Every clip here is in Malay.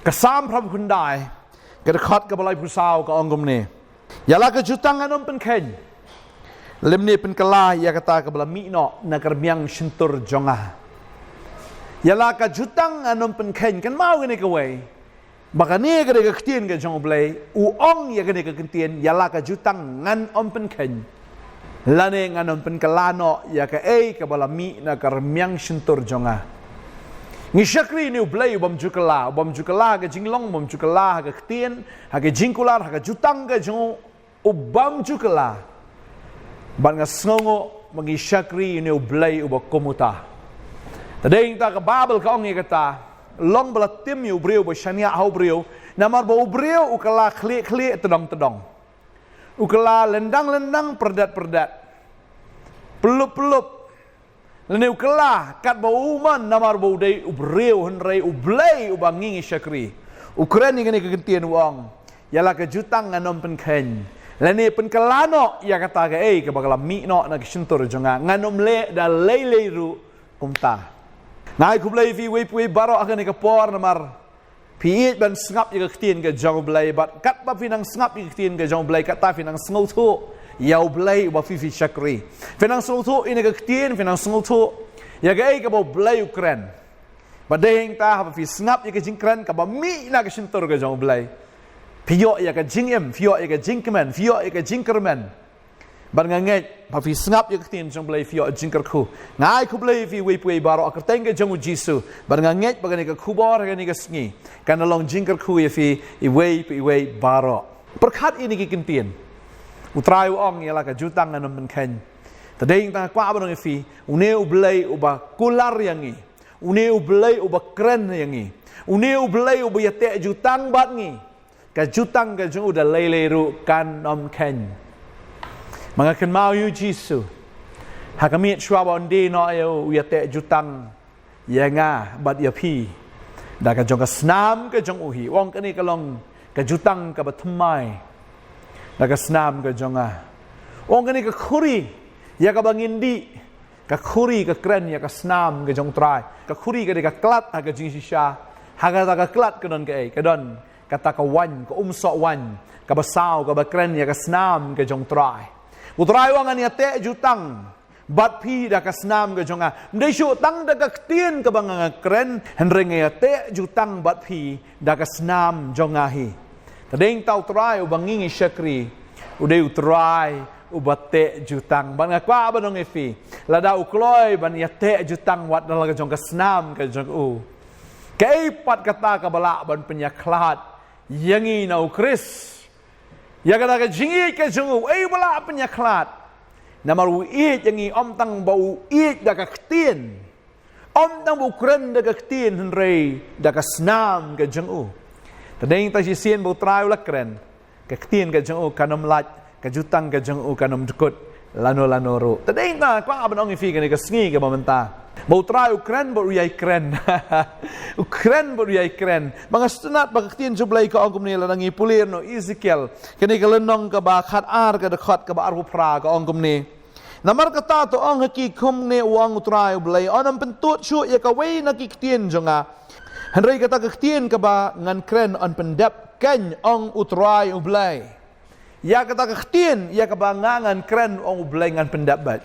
Kesam Prabhu Kundai, kedekat ke balai pusau ke onggom ni. Yalah kejutang anom penken. Lem ni penkelah ia kata ke balai mikno nak kermiang sentur jongah. Yalah kejutang anom penken kan mau gini keway. Baka ni kena keketian ke jong balai. Uong ia kena keketian yalah kejutang ngan om penken. Lane ngan om penkelano ia ke balai mi nak kermiang sentur jongah. Ngisakri ni ublay ubam jukala ke jinglong ubam jukala ke ketien ke jingkular ke jutang ke jong ubam jukala ban nga sngongo mangisakri ni ublay ubak komuta tadeng ta ke babel ka ongi kata long bala tim yu briu ba shania hau briu namar ba ubriu ukala khli tedong ukala lendang perdat pelup Lene ukala kat bau uman namar bau dai ubreu henrei ublei ubangi syakri. Ukraini kene kegentian uang. Yalah kejutang nganom penken. Lene penkelano ya kata ke bakal mikno nak sentur jonga nganom le da lele ru kumta. Ngai kublei vi we baro akan ke por namar piit ban ngap ya ketien ke jong blai bat kat ba finang ngap ya ketien ke jong blai kat ta finang ngau thu. Yau blai ba fifi syakri. Finang sulutu ini keketien, finang sulutu. Ya gay ka ba blai Ukraine. Badeng ta ha fi snap ya ke jingkran ka ba mi na ke sentur ke jong blai. Pio ya ke jingem, pio ya ke jingkemen, pio ya ke jingkermen. Ban nganget ba fi snap ya ketien jong blai pio jingkerku. Ngai ku blai fi we baro akerteng ke jong Jisu. Ban nganget ba ke kubor ke ni ke sngi. Kan long jingkerku ya fi i we baro. Perkat ini ke kentien. Utrai uang ialah kejutang anom penken. Tadeng tang kwa abang fi, une ublei uba kular yangi, une ublei uba keren yangi, une ublei uba yate jutang bat ngi. Kejutang kejung udah leleru kan om ken. Mengakan mau yu Jisu. Hakamit shwaba onde no ayo yate jutang yanga bat yapi. Da kejung kesnam kejung uhi. Wong kani kalong kejutang kabatumai. Nagasnam ke jonga. Ong kani ke khuri ya ka bangindi ka khuri ka kren ya ka snam ke jong trai ka khuri ka klat ha ka jing shisha ha ka klat ke don ke don kata ka wan ka umso wan ka basau ka bakren ya ka snam ke jong trai utrai wang ani ate jutang bat pi da ka snam ke jonga mdai shu tang da ka tien ka bang kren henreng ya te jutang bat pi da ka snam jonga hi tadeng tau try ubangingi syakri udai utrai ubate jutang ban ngakwa banong efi lada ukloi ban yate jutang wat dalam jong kesnam ke jong u keipat kata ka bala ban penyaklat yangi na ukris ya kata ka jingi ke jong u bala penyaklat namar uit yangi om tang bau it da ka ketien om tang bu kren da ka ketien henrei da ka snam ke jong u tadeng ta sisien bau trai ula kren ke ketien ke jong u kanom lat ke jutang ke jong u kanom dukut lano ro tadeng ta kwa abanong ifi ke sngi ke bamenta bau trai ukren bau yai kren ukren bau yai kren mga stunat ba ketien jublai ka ongkom ni lanangi pulir no Ezekiel kene ke lenong ke ba khat ar ke dekat ke ba arhu pra ka ongkom ni namar kata to ong haki kum ne uang utrai blai onam pentut shu ya ka wei na ki ketien jonga henrei kata ketien ke ba ngan kren on pendap ken ong utrai ublai ya kata ketien ya ke ba ngan kren ong ublai ngan pendap bat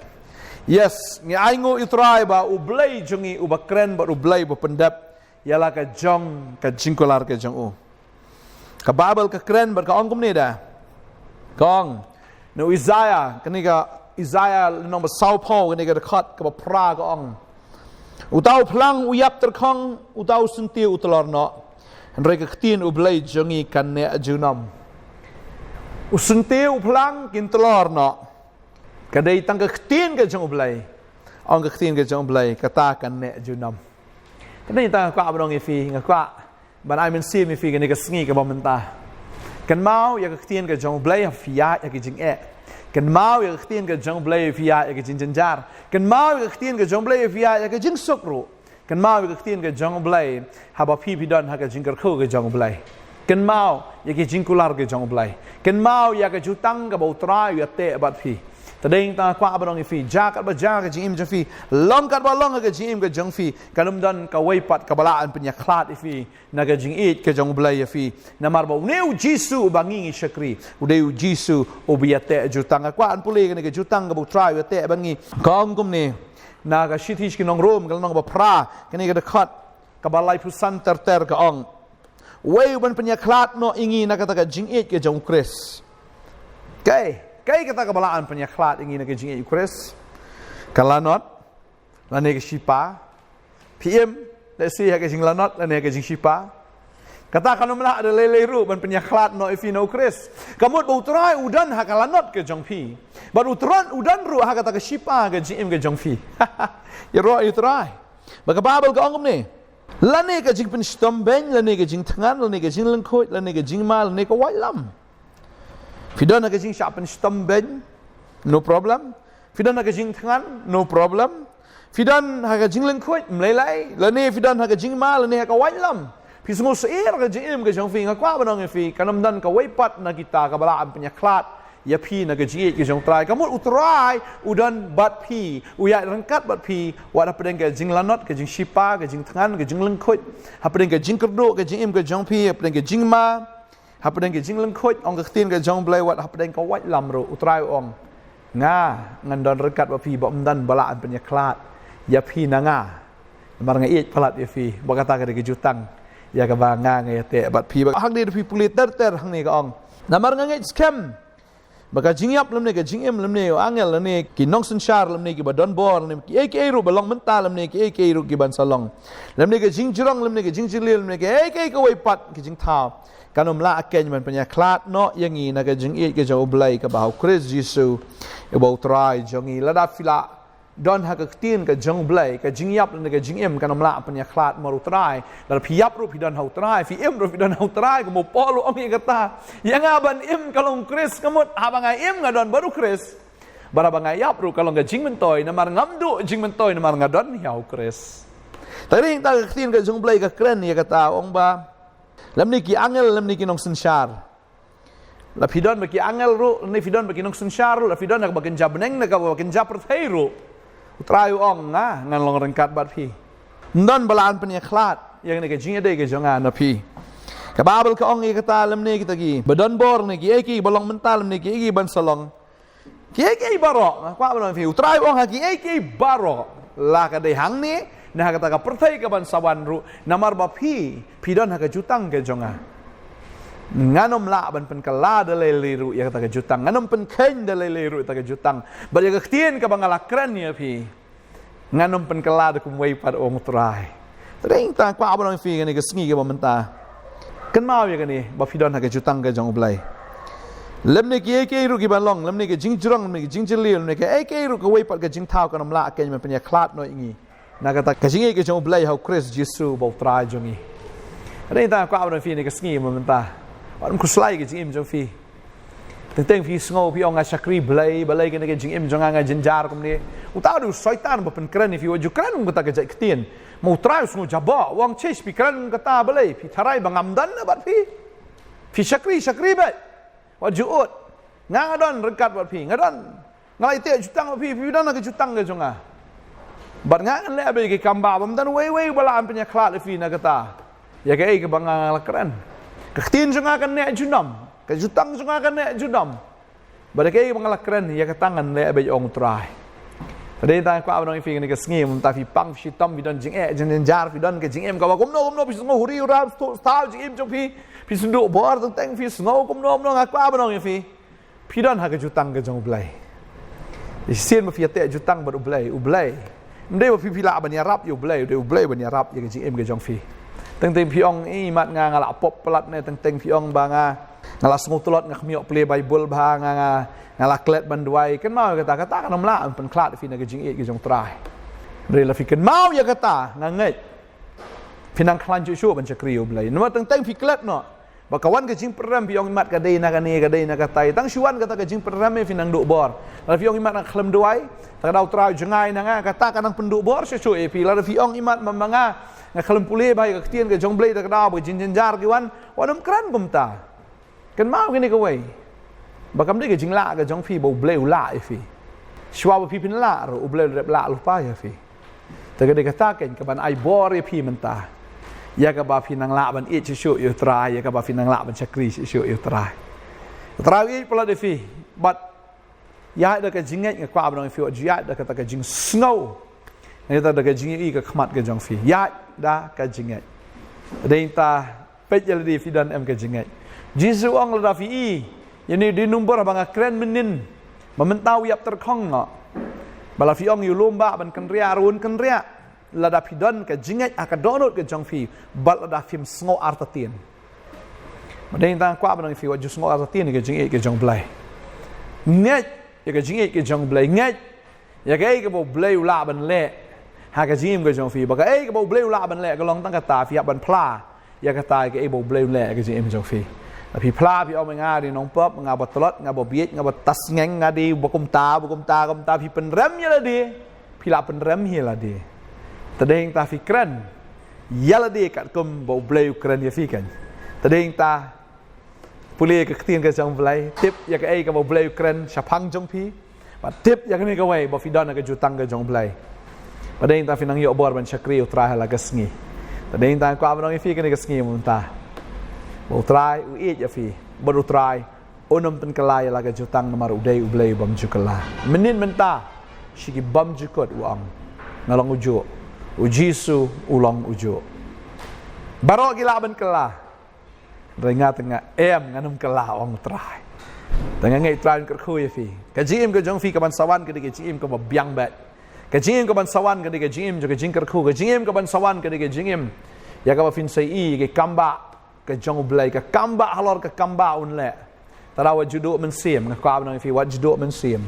yes ngi aingo utrai ba ublai jongi uba kren ba ublai ba pendap yalah ka jong ka jingkolar ka jong u ka babel ka kren ber ka ong kum ni da kong no Isaiah kani ka Isaiah nomor Sao kani ka dekat ka ba pra ka ong utau plang uyap terkong utau senti utelor no henrei ka ketien ublai jongi kan ne ajunam usenti uplang kin telor no kadai tang ka ketien ka jong ublai ong ka ketien ka jong ublai kata kan ne ajunam kadai tang ka abang ifi ngakwa ban ai men sim ifi kani ka sngi ka bamenta kan mau ya ka ketien ka jong ublai afia ya ki jing kan mau ya ketien ke jong blai via ya ke jinjanjar kan mau ya ketien ke jong blai via ya ke jing sukru kan mau ya ketien ke jong blai haba pi don ha ke jingker khu ke jong blai kan mau ya ke jingkular ke jong blai kan mau ya ke jutang ke bau trai ya te bat pi Tadeng ta kwa ba dong fi jakat ba jakat jing im jong fi long kat ba long ka jing im ka jong fi kanum dan ka wei pat ka balaan penya khlat fi na ka jing it ka jong blai fi na mar ba neu jisu bangi shakri udeu jisu obiate jutang kwa an pule ka jutang ka bu try te bangi kong kum ne na ka shitish ki nong rom ka nong ba pra ka ni ka khat ka balai pusan ter ka ong wei ban penya khlat no ingi na ka ta ka jing it ka jong kris kai kata kebalaan penyaklat ingin nak jingit Ukris, kalanot, lane ke shipa, PM, let's see hak jing lanot, lane ke jing shipa. Kata kanumlah ada lele ru ban penyaklat no ifi no Ukris. Kamut bau terai udan hak kalanot ke jong pi. Baru teran udan ru hak kata ke shipa ke jing ke jong pi. Ya ro terai. Baka babel ke ongom ni. Lane ke jing pen stomben, lane ke jing tangan, lane ke jing lengkut, lane ke jing mal, lane ke wailam. Fidan nak jing siapan stomben, no problem. Fidan nak jing tangan, no problem. Fidan nak jing lengkut, melelai. Lani fidan nak jing mal, lani nak wailam. Pi semua seir nak jing ke jong fi ngakwa banang fi. Kanam dan ka weipat nak kita kabalaan penyaklat. Ya pi nak jing ke jong try. Kamu utrai udan bat pi, uyat rengkat bat pi. Wat apa dengan jing lanot, ke jing shipa, ke jing tangan, ke jing lengkut. Apa dengan jing kerduk, ke jing ke jong pi, apa dengan jing ma. Apa dengan jing lengkut, ong ketin ke jong blai wat apa dengan kawat lam ro utrai ong ngandon rekat bapi bamdan balaan penyaklat ya pi nanga mar ngai palat ya fi bakata ke jutang ya ka banga ngai te bat pi hang ni pi pulit ter hang ni ka ong namar ngai scam baka jingyap lam ni ke jingem lam ni angel lam ni ki nong senshar lam ni ki badon bor lam ni ki ru balong mental lam ni ki ru ki ban salong lam ni ke jingjrong lam ni ke jingjilil lam ni ke ka wei pat ki jing thao kanum la aken man penyaklat no yangi na ka jing it ke jo blai ka bau Kris Jesu e bau try jongi la da fila don ha ka tin ka jong blai ka jing yap na ka jing em kanum la penyaklat maru try la piap ru pidan hau try fi em ru pidan hau try ko mo polo om kata yang aban em kalong Kris kamot habang em ngadon baru Kris barabang yap ru kalong ka jing mentoy na mar ngamdu jing mentoy na mar ngadon hau Kris tadi ta ka tin ka jong blai ka kren ya kata ong ba lam ni ki angel lam ni ki nong sensyar la pidon bagi angel ru ni pidon bagi nong sensyar la pidon nak bagen jabneng nak bagen japr thairu utrayu ong ngan long rengkat bat pi ndon balaan penyaklat yang ni ke jing ade ke jonga na pi ka babel ka ong kata lam ni kita gi badon bor ni ki balong mental lam ni ki ban salong ki barok kwa balong pi utrayu ong ha ki barok la ka de hang ni nah kata ka pertai ka ban sawan ru namar ba pi pidon ha ka jutang ke jonga nganom la ban pen kala de liru ya kata ka jutang nganom pen ken de liru ta ka jutang ba ya ka tien ka bangala kran ya pi nganom pen kala de kum wei par ong trai tring ta kwa ba fi ni ka sngi ka ba menta kan mau ya ka ni ba pidon ha ka jutang ka jong blai lem ni ki ru ki ban long lem ni ka jingjrong ni ka jingjili lem ni ka ru ka wei par ka jing thau ka nam la ken man pen ya klat no ingi na kata kasing ke jong blai hau Kris Jesu bau trai jongi ada ta kwa ba fi ni ka sngi menta wan ku slai ke jing jong fi teng fi sngo fi ong shakri blai balai ke jing jong nga jinjar kum ni utau du syaitan ba pen kran fi waju kran ung kata ke jai ktien mau trai sngo jaba wang chase pi kran kata balai fi tharai bangamdan na bat fi shakri ba waju ut ngadon rekat bat fi ngadon ngai te jutang bat fi dan na ke jutang ke jonga bar ngan le abe ke kamba bam dan wei balaan penyaklat fi na kata ya ke bangang lakran ke tin sunga kan ne junam ke jutang sunga kan ne junam bar ke bangang lakran ya ke tangan le abe ong trai tadi ta kwa abang fi ni ke sngi mum ta fi pang fi tam bi don jing jing jar fi don ke jing em ka ba kum no fi sngo huri ura sta jing em jong fi sundu bor teng fi sngo kum no ngakwa abang fi don ha ke jutang ke jong blai isien ma fi te jutang bar ublai mde ba pi la ban yarap yo blai ban yarap ye jing em ke jong fi teng pi ong mat nga ngala pop pelat ne teng pi ong ba nga ngala smutulot nga khmiok play bible ba nga ngala klet ban duai kan mau kata kan namla pen klat fi na ke jing ke jong trai bre la fi kan mau ya kata ngai pinang klan ju shu ban chakri yo blai no teng fi klet no bakawan ke jing peram pi ong mat ka dei na katai tang shuan kata ke jing peram fi nang duk bor la fi ong mat na khlem duai ta dau trai jengai na nga kata kan nang penduk bor shu e pi la fi ong imat mamanga nga khlem pule bai ka tien ke jong blai ta dau ba jin jar ki wan wanum kran gum ta kan mau gini ke wei bakam de ke jing la ke jong fi bo blai la e fi Shwa pi pin la ro ublei la lupa ya fi. Taga de kataken ka ban ai bor ya pi mentah. Ya ka ba fi nang la ban it chu yu trai ya ka ba fi nang la ban chakri chu yu trai. Trai pula de fi but ya de ka jinget ka kwa ban fi ya de ka ta ka jing snow. Ya ta de ka jing I ka khmat ka jong fi. Ya da ka jinget. De ta pet ya de fi dan em ka jinget. Jisu ong la da fi I. Ya ni di number bang kren menin. Mementau yap terkong ngak. Bala fi ong yu lomba ban kan ria run kan ria. Lada fi don ka jinget aka donut ka jong fi. Bal lada film sngo artatien. Madeng tang kwa ban fi wa ju sngo artatien ka jinget ka jong blai. Nget ya ka jinget ka jong blai nget. Ya ka ai ka bo blai la ban le. Ha ka jim ka jong fi ba ka ai ka bo blai la ban le ka long tang ka ta fi ban pla. Ya ka ta ka ai bo blai le ka jim jong fi. Tapi pla pi om nga di nong pop nga botolot nga bobiet nga botas ngeng nga di bokum ta pi penrem ya la di pi la penrem hi la di tadeng ta fi kren ya la di kat kum bo bleu kren ya fi kan tadeng ta puli ka ktien ka jong blai tip ya ka ai ka bo bleu kren chapang jong pi ba tip ya ka ni ka wai bo fi don ka jutang ka jong blai tadeng ta fi nang yo bor ban chakri utra la ka sngi tadeng ta kwa ban fi ka ni ka sngi mun ta utrai uit ya fi berutrai onam pen kelai laga jutang namar udai ublei bam jukala menin menta shiki bam jukot uang ngalong ujo ujisu ulang ujo baro gila ben kela ringa tengah nganum kela ong trai tengah ngai trai kerku ya fi kajim ke jong fi ka ban sawan ke jim ka biang bet kajim ka ban sawan ke jim jo ke jing kerku kajim ka ban sawan ke jim ya ka fin sai I ke kamba ka jong blai ka kamba halor ka kamba un le tarawa juduk men sim ka kwa ban fi wat juduk men sim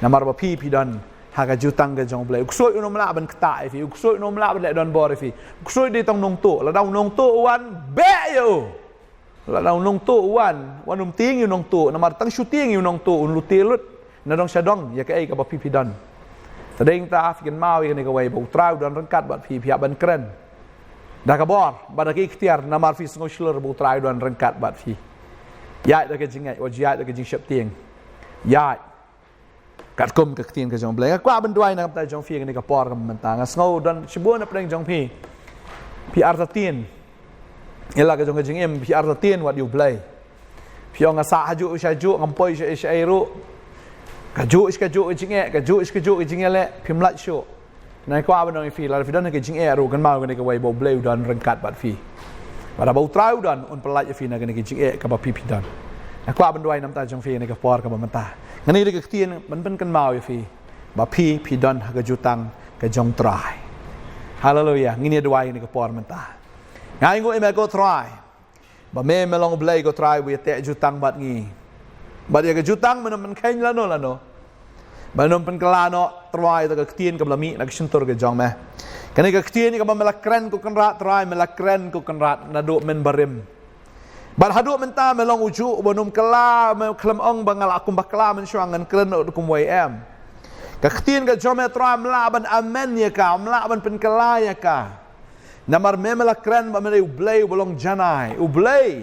namar ba pi dan ha ka jutang ka jong blai uksoi unom la ban kta fi uksoi unom la ban le don bor fi uksoi di tong nong to la dau nong to wan be yo la dau nong to wan wanum ting yu nong to namar tang shooting yu nong to un lu tilut na dong sadong ya ka ai ka ba pi dan tadeng ta fi kan mau ni ka wai bo trau dan rengkat bat pi ban kren dah kabor pada ke ikhtiar namar fi sngo shler bu trai don rengkat bat fi ya da ke jingai o ya da ke jing shap tieng ya kat kum ke tien ke jong blai kwa ban duai na ta jong fi ni ka por ka mentang sngo don shibun na preng jong pi artatien ela ke jong jing em pi artatien wat yu blai pi ong sa haju shaju ngampoi shairu kaju jingai kaju jingai le pi mlat sho nai kwa ban ong fi la fi don ke jing ru kan mau ke wai bo bleu don rengkat bat fi pada bau trau don un pelat fi na ke jing ka ba pi don na kwa ban duai nam ta jong fi ne ka por ka ba mata ngani de ke tien ban ban kan mau fi ba pi don ha ka jutang ka jong trai haleluya ngini duai ne ka por mata ngai ngo em go trai ba me melong blai go trai wi te jutang bat ngi ba dia ke jutang men khain la no Banom pen kelano try ta ketien ka blami nak sentur ke jong meh. Kani ka ketien ni ka melakren ku kenrat try melakren ku kenrat nadu men barim. Bar hadu menta melong uju banom kela me klem ong bangal akum bakla men shuangan kren kum wai em. Ka ketien ka jong meh try melaban amen ya ka melaban pen kela ya ka. Namar me melakren ba me ublei bolong janai ublei.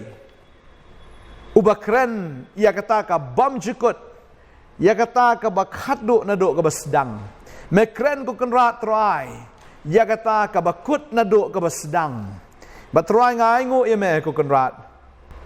Ubakren ya kata ka bam jikut. Ya kata ka bakhat do na do ka basdang. Mekren ko kenrat try. Ya kata ka bakut na do ka basdang. Batry ngai ngo ime ko kenrat.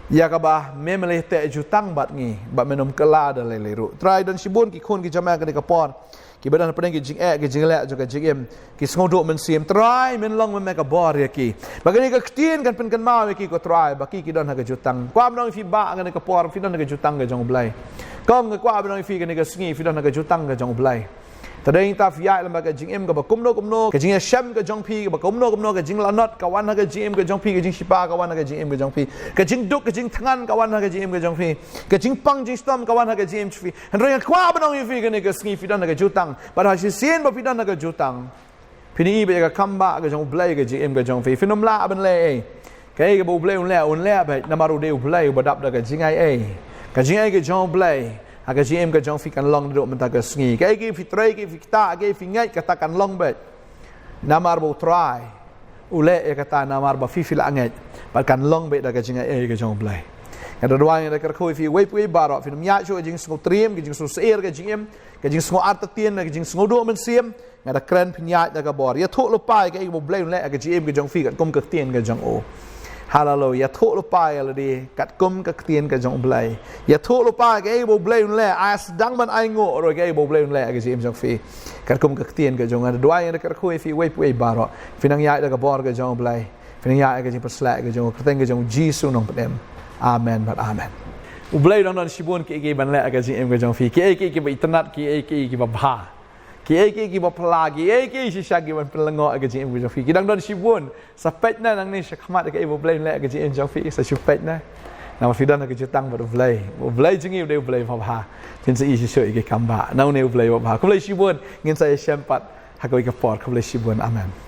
Ya ka ba memele te jutang bat ngi ba menom kala da leleru. Try dan sibun ki khun ki jama ka ka por. Ki badan pedeng ki jing ki jing le jo ka jing em ki sngodo men sim try men long men ka bor ya ki. Bagani ka ktien kan pen kan mau ki ko try ba ki don ha ka jutang. Kwam dong fi ba ngan ka por fi don ka jutang ka jong blai. Kong ke kwa benong fi ke nega sngi fi don ka jutang ka jong blai tadeng ta fi ya lam ka jing em ka ba kumno ka jing sham ka jong pi ka ba kumno ka jing lanot ka wan ka jing em ka jong pi ka jing shipa ka wan ka jing em ka jong pi ka jing duk ka jing thangan ka wan ka jing em ka jong pi ka jing pang jing stom ka wan ka jing em fi hendreng kwa benong fi ke nega sngi fi don ka jutang ba ha si sien ba fi don ka jutang pini be ka kamba ka jong blai ka jing em ka jong fi finom la ban le kai ka bo blai un le ba namaru de blai ba dap da ka jing ai ka jing ai ke jong blai ha ka jing ka jong fi kan long do menta ka sngi ka ki fi trai ki fi ta ki fi ngai ka ta kan long bet namar bo try ule e ka ta namar ba fi la ngai ba kan long bet da ka jing ai ka jong blai Ada dua yang dekat kau fi wei barok fi namya chu jing sngau trim ke jing su seer ke jing em ke jing sngau artatien ke jing sngau do men siem ada kren pinyat da ka bor ya thuk lo pai ke bo blei le ke jing em ke jong fi kat kom ke tien ke jong o hallelujah thuk lo pai la di kat kom ke tien ke jong blei ya thuk lo pai ke bo blei le as dang man ai ngo ro ke bo blei le ke jing em jong fi kat kom ke tien ke jong ada dua yang dekat kau fi wei barok fi nang ya da ka bor ke jong blei fi nang ya ke jing perslek ke jong keteng ke jong jisu nong pedem amen but amen ublay dong don shibun ki ban le aga jim ga jong fi ki ba internet ki ba bha ki ba pla ki shisha ki ban pelengo aga jim ga jong fi ki dong don shibun sapet na nang ni shakmat ka ublay le aga jim jong fi sa shupet na na fi dan aga jutang ba ublay jingi de ublay ba bha tin sa isi sho ki kamba na ne ublay ba bha ublay shibun ngin sa shempat ha ko ka por ublay shibun amen